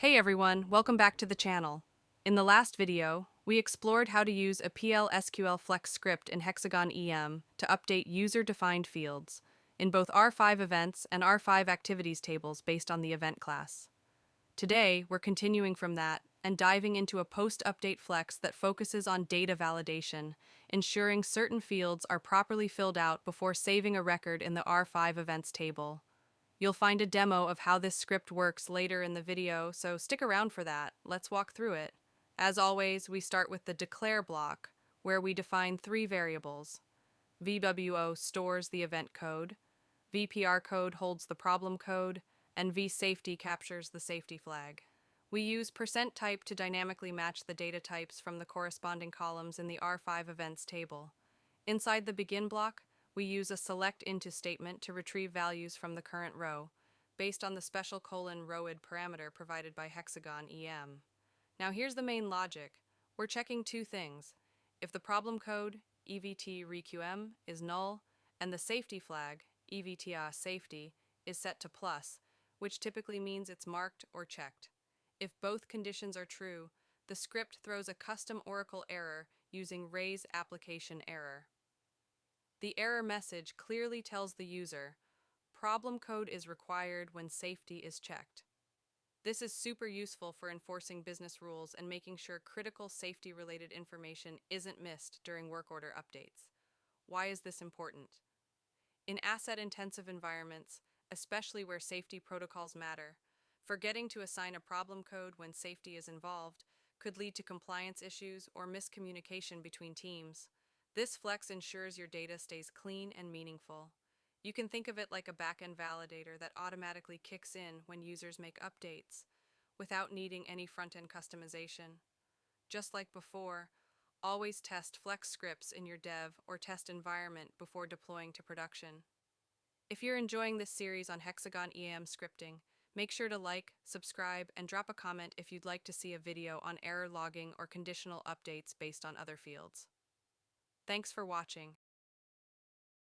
Hey everyone, welcome back to the channel. In the last video, we explored how to use a PL/SQL Flex script in Hexagon EAM to update user-defined fields in both R5 events and R5 activities tables based on the event class. Today, we're continuing from that and diving into a post-update Flex that focuses on data validation, ensuring certain fields are properly filled out before saving a record in the R5 events table. You'll find a demo of how this script works later in the video, so stick around for that. Let's walk through it. As always, we start with the declare block, where we define three variables. VWO stores the event code, VPR code holds the problem code, and vSafety captures the safety flag. We use %type to dynamically match the data types from the corresponding columns in the R5 events table. Inside the begin block, we use a select into statement to retrieve values from the current row, based on the special :ROWID parameter provided by Hexagon EAM. Now here's the main logic. We're checking two things. If the problem code, EVT-REQM, is null, and the safety flag, EVTA-SAFETY, is set to plus, which typically means it's marked or checked. If both conditions are true, the script throws a custom Oracle error using raise application error. The error message clearly tells the user, problem code is required when safety is checked. This is super useful for enforcing business rules and making sure critical safety-related information isn't missed during work order updates. Why is this important? In asset-intensive environments, especially where safety protocols matter, forgetting to assign a problem code when safety is involved could lead to compliance issues or miscommunication between teams. This Flex ensures your data stays clean and meaningful. You can think of it like a backend validator that automatically kicks in when users make updates, without needing any front-end customization. Just like before, always test Flex scripts in your dev or test environment before deploying to production. If you're enjoying this series on Hexagon EAM scripting, make sure to like, subscribe, and drop a comment if you'd like to see a video on error logging or conditional updates based on other fields. Thanks for watching.